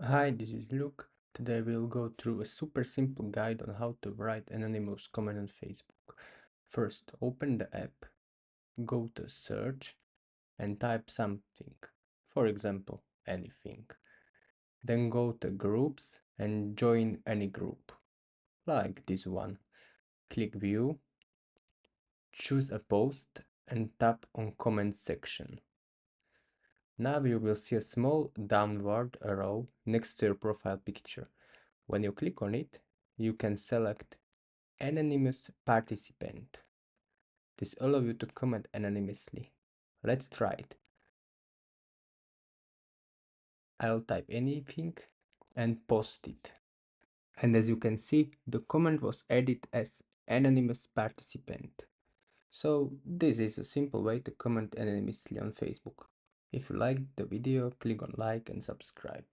Hi, this is Luke. Today we'll go through a super simple guide on how to write anonymous comment on Facebook. First, open the app, go to search and type something, for example, anything. Then go to groups and join any group, like this one. Click view, choose a post and tap on comment section. Now you will see a small downward arrow next to your profile picture. When you click on it, you can select Anonymous Participant. This allows you to comment anonymously. Let's try it. I'll type anything and post it. And as you can see, the comment was added as Anonymous Participant. So this is a simple way to comment anonymously on Facebook. If you liked the video, click on like and subscribe.